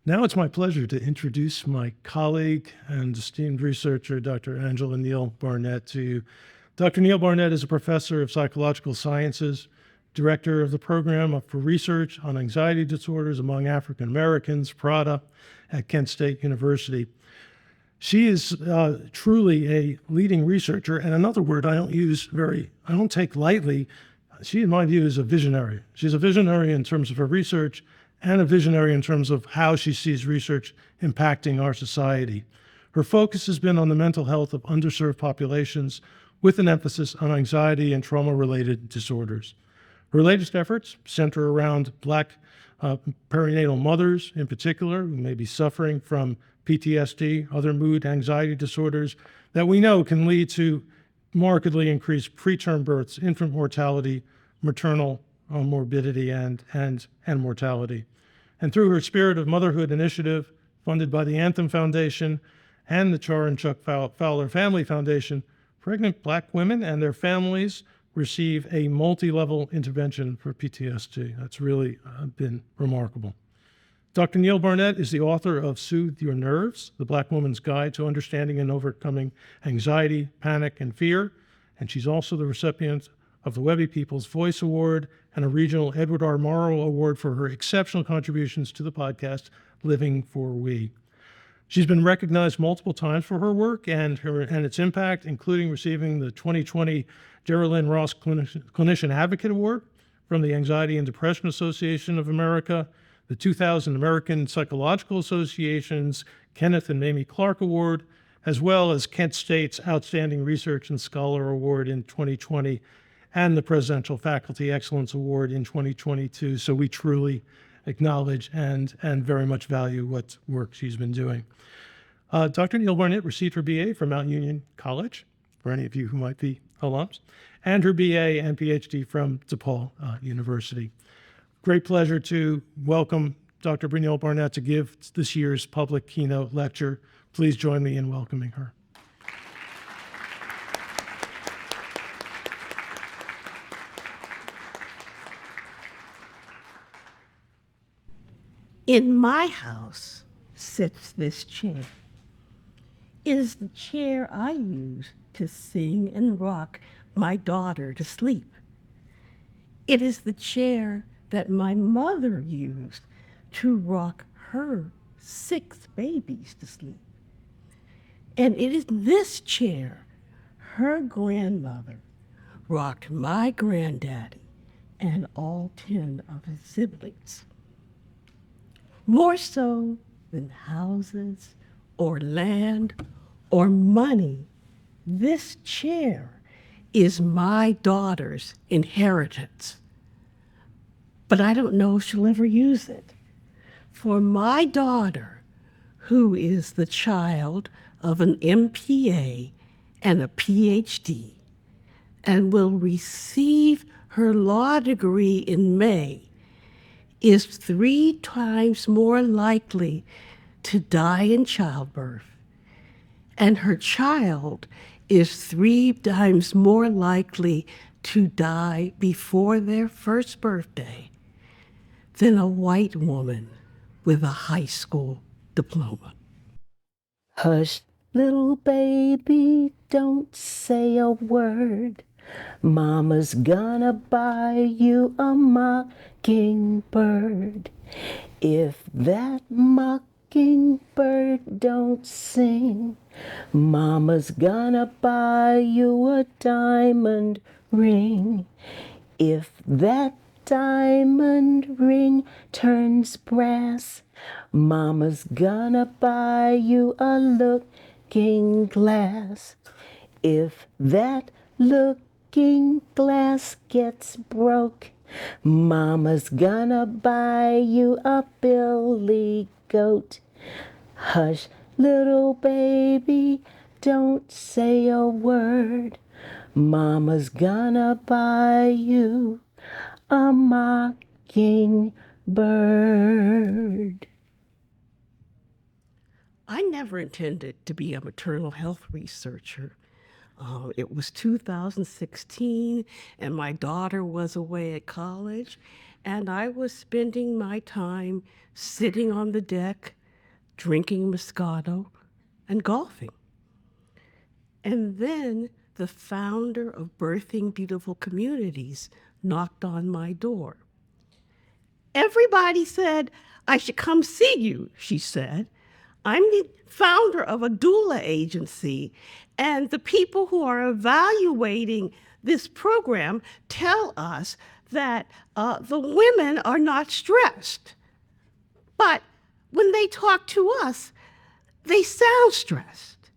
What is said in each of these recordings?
Now it's my pleasure to introduce my colleague and esteemed researcher, Dr. Angela Neal Barnett, to you. Dr. Neal Barnett is a professor of psychological sciences, director of the program for research on anxiety disorders among African Americans, PRADA, at Kent State University. She is truly a leading researcher, and another word I don't take lightly. She, in my view, is a visionary. She's a visionary in terms of her research and a visionary in terms of how she sees research impacting our society. Her focus has been on the mental health of underserved populations with an emphasis on anxiety and trauma-related disorders. Her latest efforts center around Black perinatal mothers in particular, who may be suffering from PTSD, other mood anxiety disorders that we know can lead to markedly increased preterm births, infant mortality, maternal morbidity, and mortality. And through her Spirit of Motherhood initiative, funded by the Anthem Foundation and the Char and Chuck Fowler Family Foundation, pregnant Black women and their families receive a multi-level intervention for PTSD. That's really been remarkable. Dr. Neal Barnett is the author of Soothe Your Nerves, The Black Woman's Guide to Understanding and Overcoming Anxiety, Panic, and Fear. And she's also the recipient of the Webby People's Voice Award and a regional Edward R. Morrow Award for her exceptional contributions to the podcast, Living for We. She's been recognized multiple times for her work and its impact, including receiving the 2020 Geraldine Ross Clinician Advocate Award from the Anxiety and Depression Association of America, the 2000 American Psychological Association's Kenneth and Mamie Clark Award, as well as Kent State's Outstanding Research and Scholar Award in 2020, and the Presidential Faculty Excellence Award in 2022. So we truly acknowledge and very much value what work she's been doing. Dr. Neal Barnett received her BA from Mount Union College, for any of you who might be alums, and her BA and PhD from DePaul University. Great pleasure to welcome Dr. Neal Barnett to give this year's public keynote lecture. Please join me in welcoming her. In my house sits this chair. It is the chair I use to sing and rock my daughter to sleep. It is the chair that my mother used to rock her 6 babies to sleep. And it is this chair her grandmother rocked my granddaddy and all 10 of his siblings. More so than houses or land or money, this chair is my daughter's inheritance. But I don't know if she'll ever use it. For my daughter, who is the child of an MPA and a PhD, and will receive her law degree in May, is 3 times more likely to die in childbirth, and her child is 3 times more likely to die before their first birthday than a white woman with a high school diploma. Hush, little baby, don't say a word. Mama's gonna buy you a mockingbird. If that mockingbird don't sing, Mama's gonna buy you a diamond ring. If that diamond ring turns brass, Mama's gonna buy you a looking glass. If that looking glass gets broke, Mama's gonna buy you a billy goat. Hush, little baby, don't say a word. Mama's gonna buy you a mockingbird. I never intended to be a maternal health researcher. It was 2016, and my daughter was away at college, and I was spending my time sitting on the deck drinking Moscato, and golfing. And then the founder of Birthing Beautiful Communities knocked on my door. Everybody said, I should come see you, she said. I'm the founder of a doula agency, and the people who are evaluating this program tell us that the women are not stressed. But when they talk to us, they sound stressed.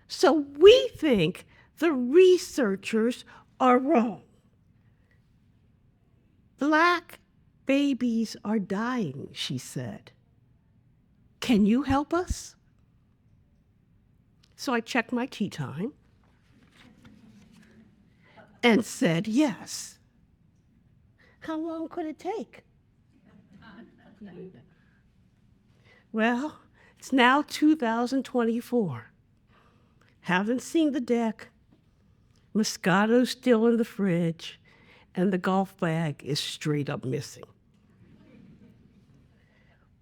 So we think the researchers are wrong. Black babies are dying, she said. Can you help us? So I checked my tea time and said yes. How long could it take? Well, it's now 2024. Haven't seen the deck. Moscato's still in the fridge, and the golf bag is straight up missing.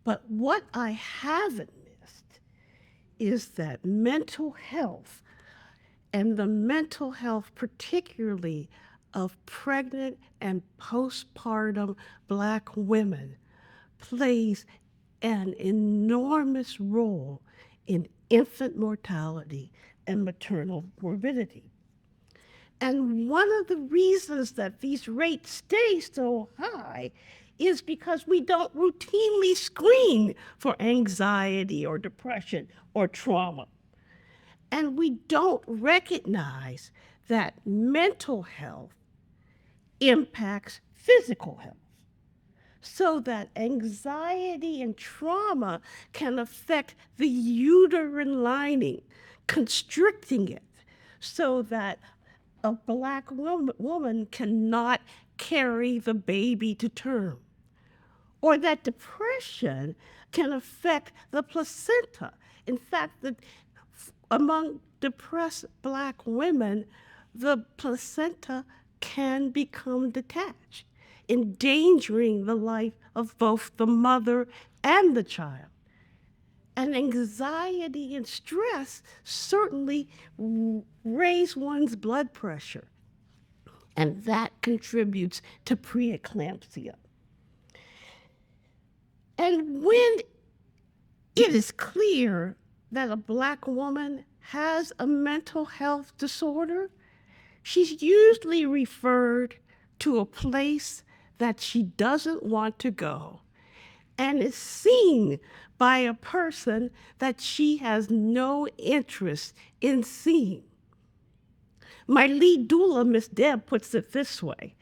But what I haven't missed is that mental health, and the mental health particularly of pregnant and postpartum Black women, plays an enormous role in infant mortality and maternal morbidity. And one of the reasons that these rates stay so high is because we don't routinely screen for anxiety or depression or trauma. And we don't recognize that mental health impacts physical health. So that anxiety and trauma can affect the uterine lining, constricting it, so that a Black woman cannot carry the baby to term. Or that depression can affect the placenta. In fact, among depressed Black women, the placenta can become detached, endangering the life of both the mother and the child. And anxiety and stress certainly raise one's blood pressure, and that contributes to preeclampsia. And when it is clear that a Black woman has a mental health disorder, she's usually referred to a place that she doesn't want to go and is seen by a person that she has no interest in seeing. My lead doula, Miss Deb, puts it this way: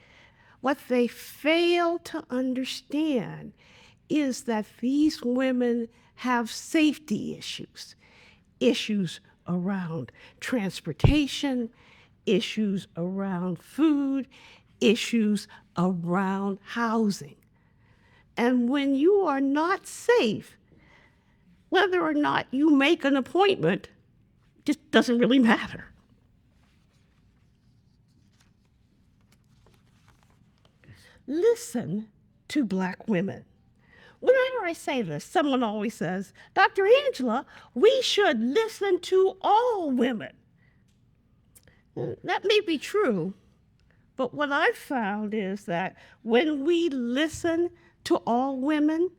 what they fail to understand is that these women have safety issues, issues around transportation, issues around food, issues around housing. And when you are not safe, whether or not you make an appointment just doesn't really matter. Listen to Black women. Whenever I say this, someone always says, Dr. Angela, we should listen to all women. That may be true, but what I've found is that when we listen to all women,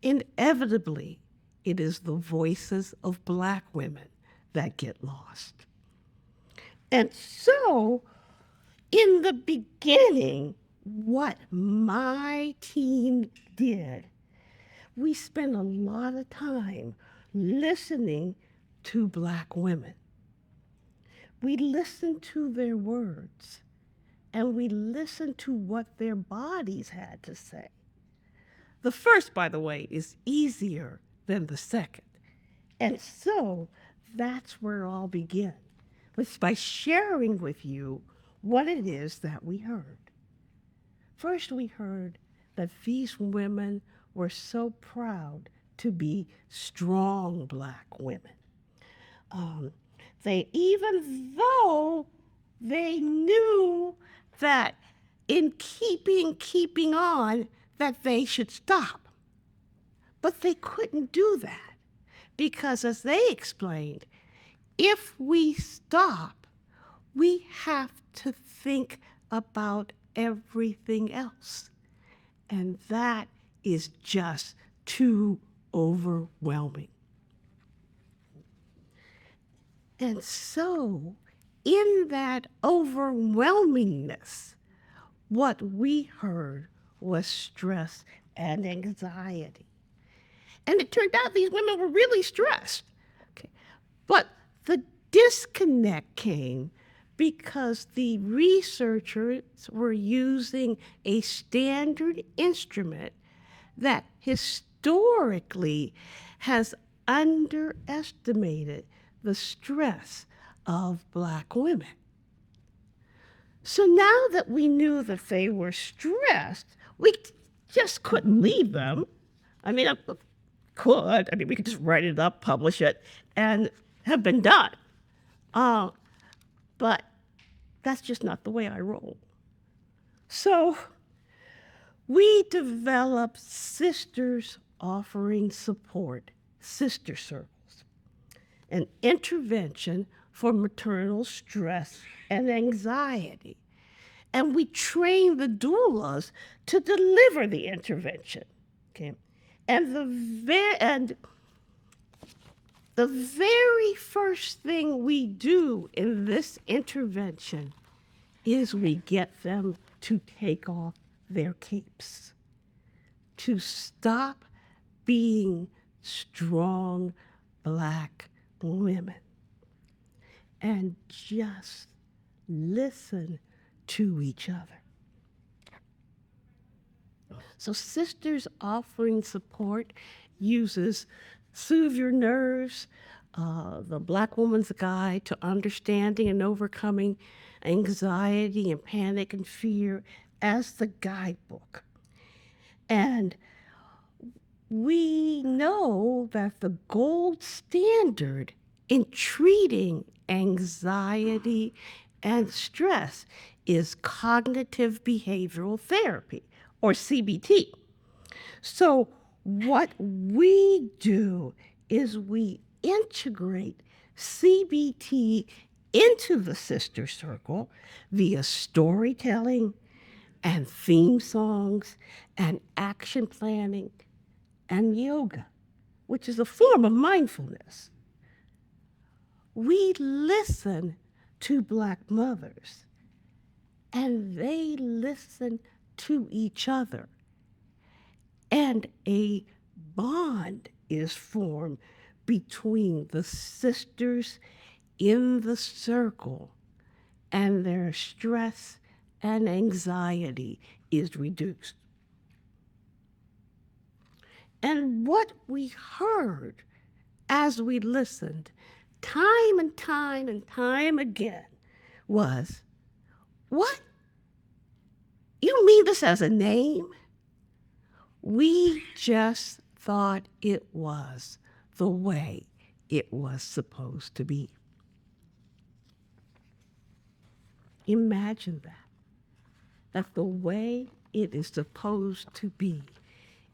inevitably, it is the voices of Black women that get lost. And so, in the beginning, what my team did, we spent a lot of time listening to Black women. We listened to their words, and we listened to what their bodies had to say. The first, by the way, is easier than the second. And so that's where I'll begin, was by sharing with you what it is that we heard. First, we heard that these women were so proud to be strong Black women. Even though they knew that in keeping on, that they should stop. But they couldn't do that because, as they explained, if we stop, we have to think about everything else. And that is just too overwhelming. And so, in that overwhelmingness, what we heard was stress and anxiety. And it turned out these women were really stressed. Okay. But the disconnect came because the researchers were using a standard instrument that historically has underestimated the stress of Black women. So now that we knew that they were stressed, we just couldn't leave them. I mean, we could just write it up, publish it, and have been done. But that's just not the way I roll. So we developed Sisters Offering Support, Sister Circles, an intervention for maternal stress and anxiety. And we trained the doulas to deliver the intervention. Okay? And the very first thing we do in this intervention is we get them to take off their capes, to stop being strong Black women, and just listen to each other. So Sisters Offering Support uses Soothe Your Nerves, the Black Woman's Guide to Understanding and Overcoming Anxiety and Panic and Fear as the guidebook. And we know that the gold standard in treating anxiety and stress is cognitive behavioral therapy, or CBT. So what we do is we integrate CBT into the Sister Circle via storytelling and theme songs and action planning and yoga, which is a form of mindfulness. We listen to Black mothers, and they listen to each other. And a bond is formed between the sisters in the circle, and their stress and anxiety is reduced. And what we heard as we listened, time and time and time again, was, "What? You mean this as a name?" We just thought it was the way it was supposed to be. Imagine that the way it is supposed to be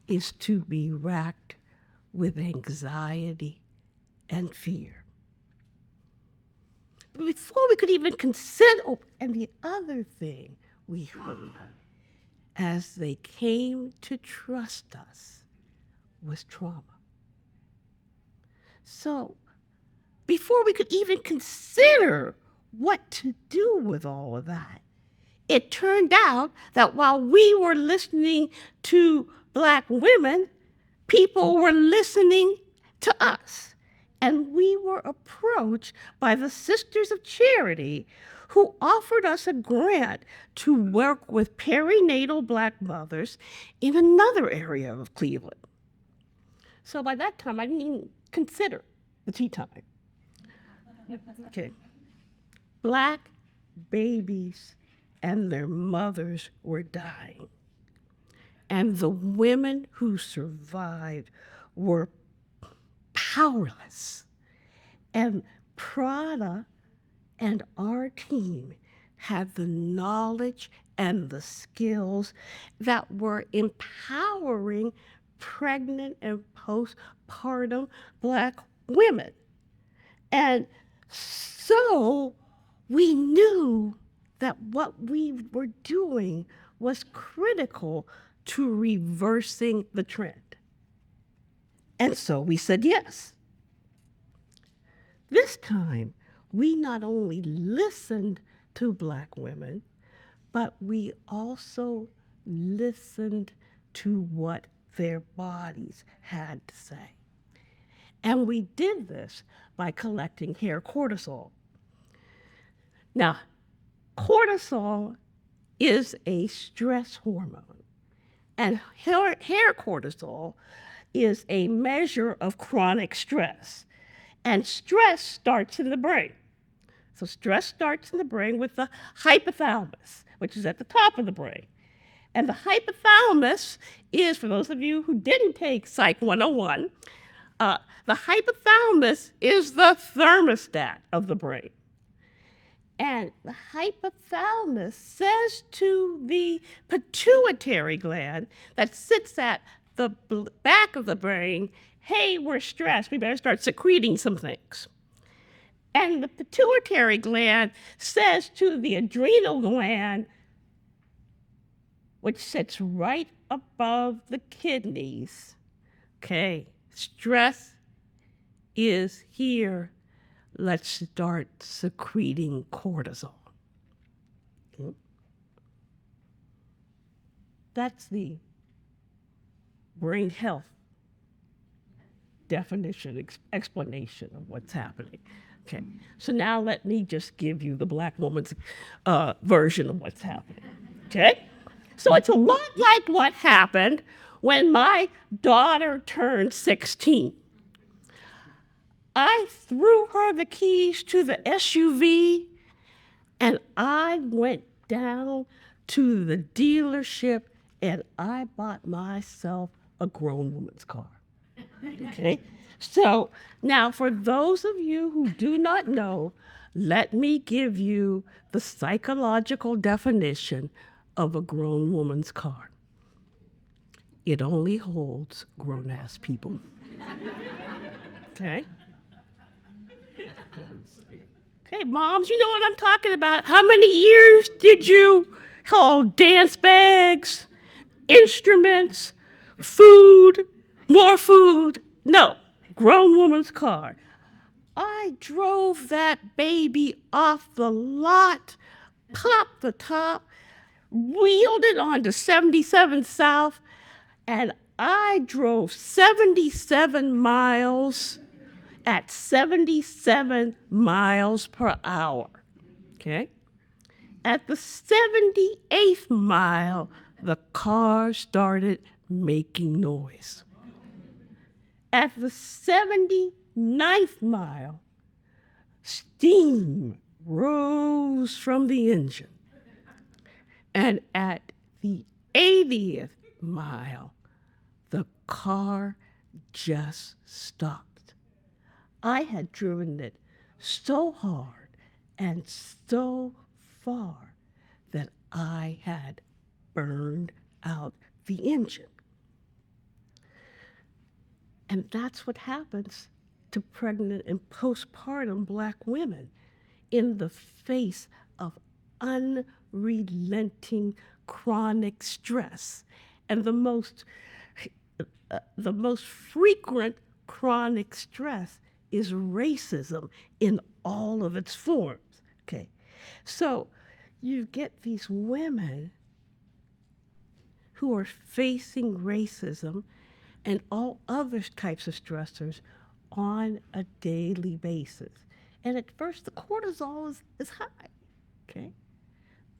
is to be racked with anxiety and fear. Before we could even consider, and the other thing we heard as they came to trust us was trauma. So before we could even consider what to do with all of that, it turned out that while we were listening to Black women, people were listening to us. And we were approached by the Sisters of Charity, who offered us a grant to work with perinatal Black mothers in another area of Cleveland. So by that time, I didn't even consider the tea time. Okay. Black babies and their mothers were dying. And the women who survived were powerless. And Prada and our team had the knowledge and the skills that were empowering pregnant and postpartum Black women. And so we knew that what we were doing was critical to reversing the trend. And so we said yes. This time, we not only listened to Black women, but we also listened to what their bodies had to say. And we did this by collecting hair cortisol. Now, cortisol is a stress hormone, and hair cortisol is a measure of chronic stress. And stress starts in the brain. So stress starts in the brain with the hypothalamus, which is at the top of the brain. And the hypothalamus is, for those of you who didn't take Psych 101, the hypothalamus is the thermostat of the brain. And the hypothalamus says to the pituitary gland that sits at the back of the brain, hey, we're stressed, we better start secreting some things. And the pituitary gland says to the adrenal gland, which sits right above the kidneys, okay, stress is here. Let's start secreting cortisol. That's the brain health definition, explanation of what's happening. Okay, so now let me just give you the Black woman's version of what's happening. Okay, so it's a lot like what happened when my daughter turned 16. I threw her the keys to the SUV and I went down to the dealership and I bought myself a grown woman's car. Okay? So now for those of you who do not know, let me give you the psychological definition of a grown woman's car. It only holds grown-ass people. Okay? Okay, moms, you know what I'm talking about. How many years did you hold dance bags, instruments, food, more food? No, grown woman's car. I drove that baby off the lot, popped the top, wheeled it onto 77 South, and I drove 77 miles at 77 miles per hour, okay? At the 78th mile, the car started making noise. At the 79th mile, steam rose from the engine. And at the 80th mile, the car just stopped. I had driven it so hard and so far that I had burned out the engine. And that's what happens to pregnant and postpartum Black women in the face of unrelenting chronic stress. And the most frequent chronic stress is racism in all of its forms. Okay, so you get these women who are facing racism and all other types of stressors on a daily basis. And at first, the cortisol is high, okay?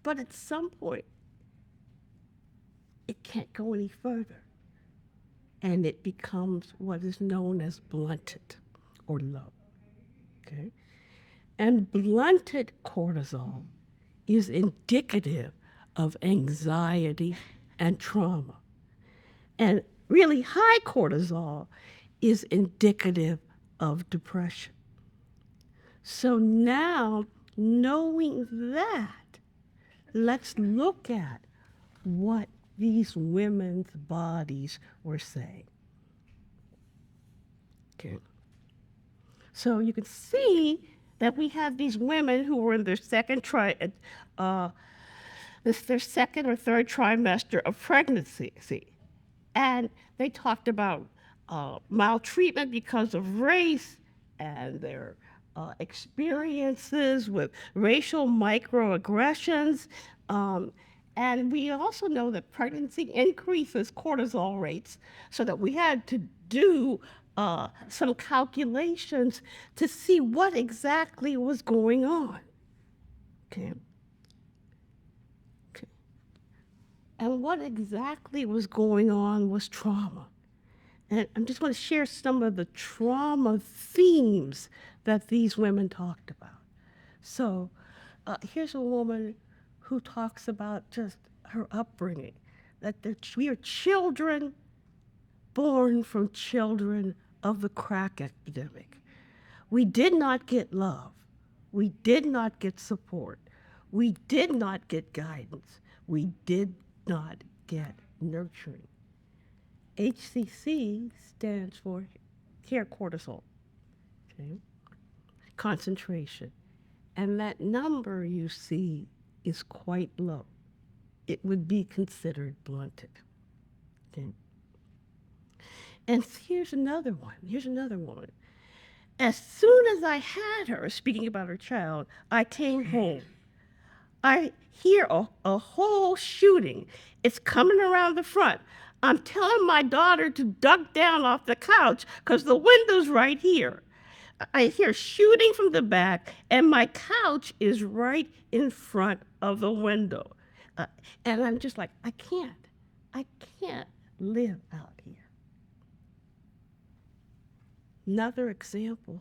But at some point, it can't go any further. And it becomes what is known as blunted or low, okay? And blunted cortisol is indicative of anxiety and trauma. And really high cortisol is indicative of depression. So now, knowing that, let's look at what these women's bodies were saying. Okay. So you can see that we have these women who were in their their second or third trimester of pregnancy, and they talked about maltreatment because of race and their experiences with racial microaggressions. And we also know that pregnancy increases cortisol rates, so that we had to do some calculations to see what exactly was going on. Okay. Okay. And what exactly was going on was trauma. And I'm just going to share some of the trauma themes that these women talked about. So here's a woman who talks about just her upbringing, that we are children born from children of the crack epidemic. We did not get love. We did not get support. We did not get guidance. We did not get nurturing. HCC stands for hair cortisol, okay? Concentration. And that number you see is quite low. It would be considered blunted. Okay? And here's another one. Here's another woman. As soon as I had her, speaking about her child, I came home. I hear a whole shooting. It's coming around the front. I'm telling my daughter to duck down off the couch because the window's right here. I hear shooting from the back, and my couch is right in front of the window. And I'm just like, I can't live out here. Another example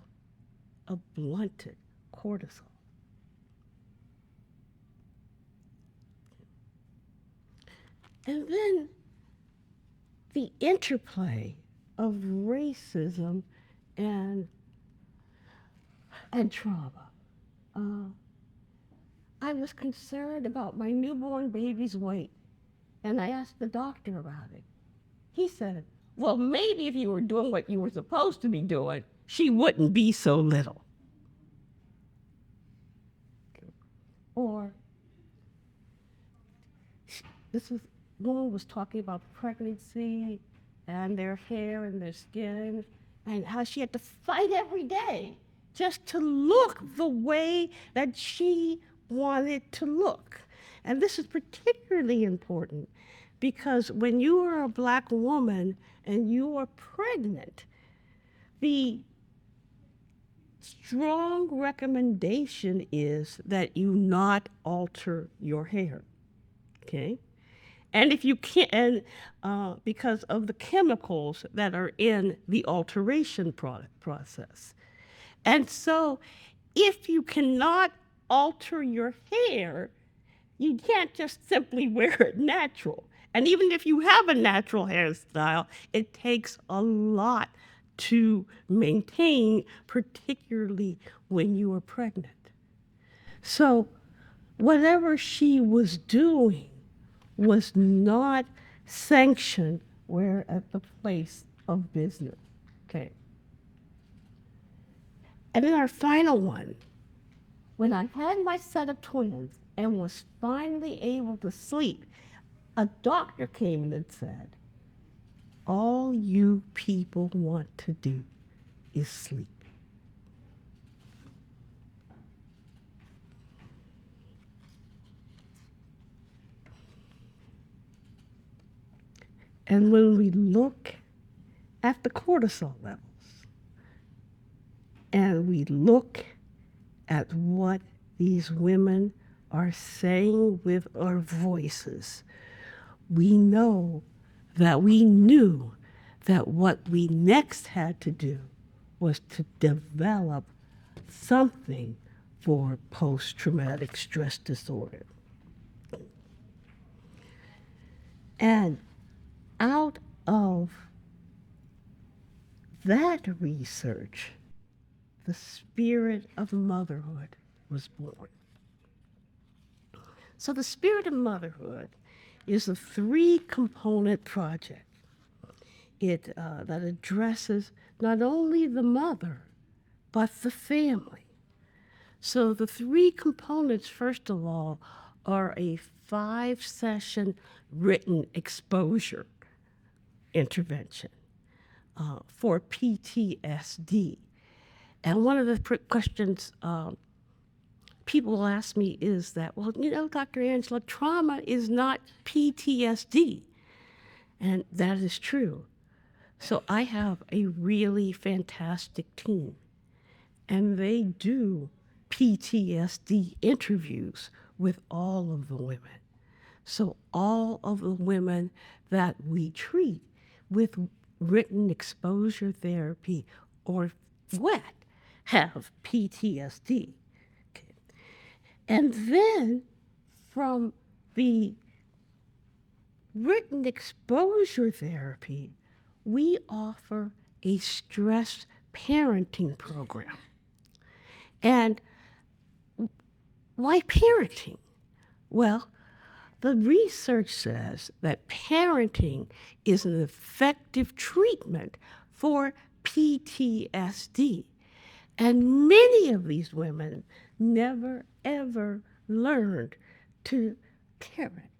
of blunted cortisol. And then the interplay of racism and trauma. I was concerned about my newborn baby's weight, and I asked the doctor about it. He said, well, maybe if you were doing what you were supposed to be doing, she wouldn't be so little. Or woman was talking about pregnancy and their hair and their skin, and how she had to fight every day just to look the way that she wanted to look. And this is particularly important because when you are a Black woman and you are pregnant, the strong recommendation is that you not alter your hair, okay? And if you can't, because of the chemicals that are in the alteration process. And so if you cannot alter your hair, you can't just simply wear it natural. And even if you have a natural hairstyle, it takes a lot to maintain, particularly when you are pregnant. So whatever she was doing was not sanctioned where at the place of business. Okay. And then our final one, when I had my set of twins and was finally able to sleep, a doctor came in and said, all you people want to do is sleep. And when we look at the cortisol levels and we look at what these women are saying with our voices, we know that we knew that what we next had to do was to develop something for post-traumatic stress disorder. And out of that research, the spirit of motherhood was born. So the spirit of motherhood is a 3-component project. That addresses not only the mother, but the family. So the three components, first of all, are a 5-session written exposure intervention for PTSD. And one of the questions people ask me is that, well, Dr. Angela, trauma is not PTSD. And that is true. So I have a really fantastic team, and they do PTSD interviews with all of the women. So all of the women that we treat with written exposure therapy or WET have PTSD. Okay. And then from the written exposure therapy, we offer a stress parenting program. And why parenting? Well, the research says that parenting is an effective treatment for PTSD. And many of these women never, ever learned to parent.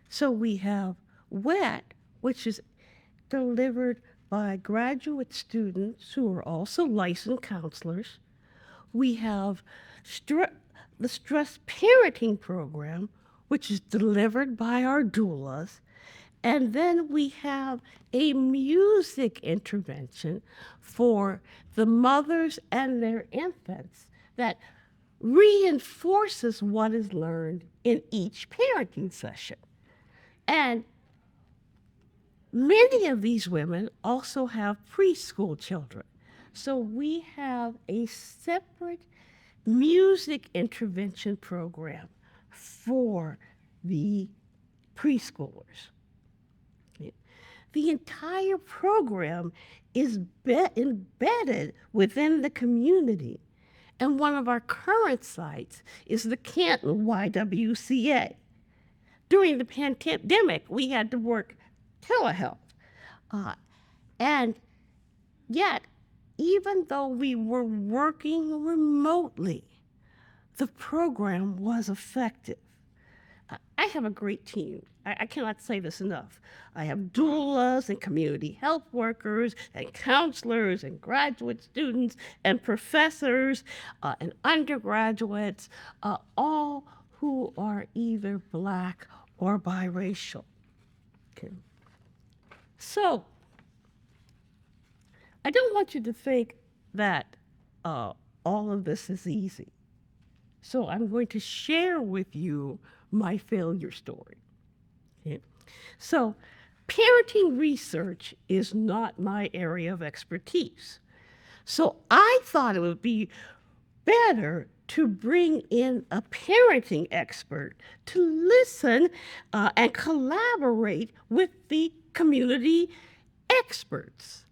So we have WET, which is delivered by graduate students who are also licensed counselors. We have the stress parenting program, which is delivered by our doulas. And then we have a music intervention for the mothers and their infants that reinforces what is learned in each parenting session. And many of these women also have preschool children. So we have a separate music intervention program for the preschoolers. The entire program is embedded within the community. And one of our current sites is the Canton YWCA. During the pandemic, we had to work telehealth. And yet, even though we were working remotely, the program was effective. I have a great team. I cannot say this enough. I have doulas and community health workers and counselors and graduate students and professors and undergraduates, all who are either Black or biracial. Okay. So, I don't want you to think that all of this is easy. So I'm going to share with you my failure story. Okay. So parenting research is not my area of expertise. So I thought it would be better to bring in a parenting expert to listen and collaborate with the community experts.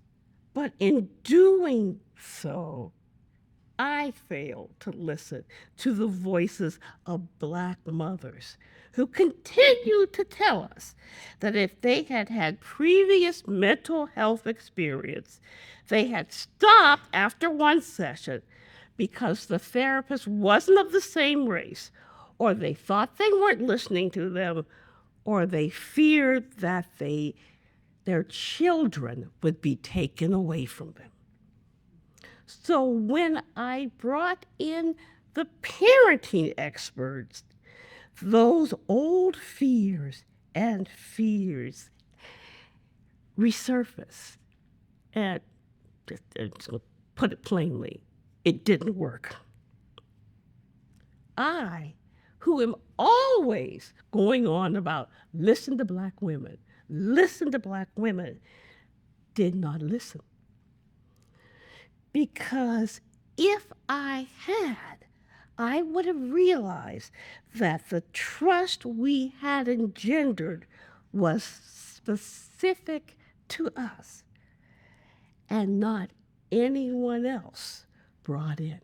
But in doing so, I failed to listen to the voices of Black mothers who continue to tell us that if they had had previous mental health experience, they had stopped after one session because the therapist wasn't of the same race, or they thought they weren't listening to them, or they feared that their children would be taken away from them. So when I brought in the parenting experts, those old fears resurfaced. And just to put it plainly, it didn't work. I, who am always going on about listen to Black women, did not listen. Because if I had, I would have realized that the trust we had engendered was specific to us and not anyone else brought in.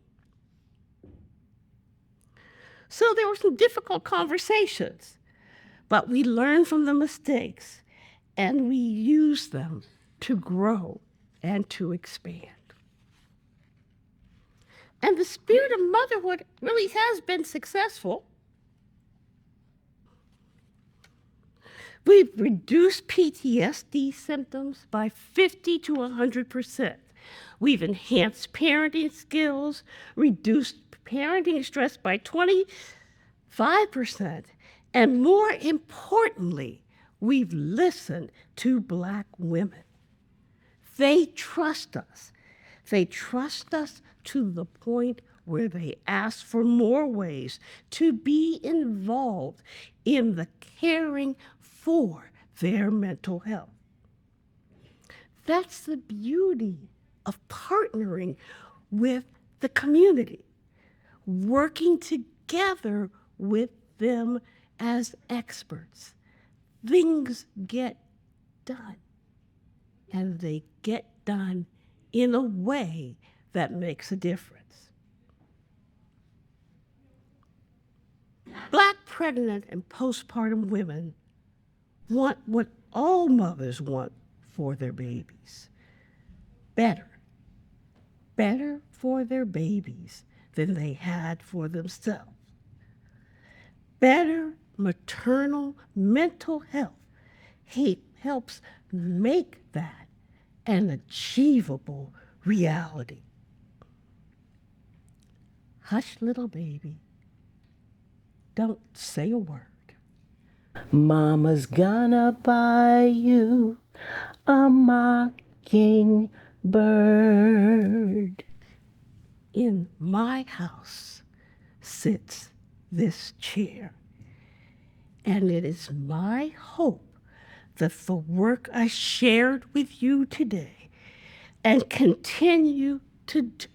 So there were some difficult conversations, but we learned from the mistakes and we used them to grow and to expand. And the spirit of motherhood really has been successful. We've reduced PTSD symptoms by 50 to 100%. We've enhanced parenting skills, reduced parenting stress by 25%, and more importantly, we've listened to Black women. They trust us. They trust us to the point where they ask for more ways to be involved in the caring for their mental health. That's the beauty of partnering with the community, working together with them as experts. Things get done, and they get done in a way that makes a difference. Black pregnant and postpartum women want what all mothers want for their babies. Better for their babies than they had for themselves. Better maternal mental health helps make that an achievable reality. Hush, little baby. Don't say a word. Mama's gonna buy you a mockingbird. In my house sits this chair, and it is my hope that the work I shared with you today and continue to do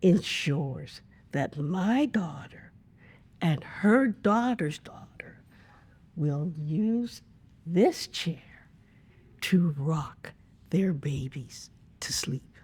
ensures that my daughter and her daughter's daughter will use this chair to rock their babies to sleep.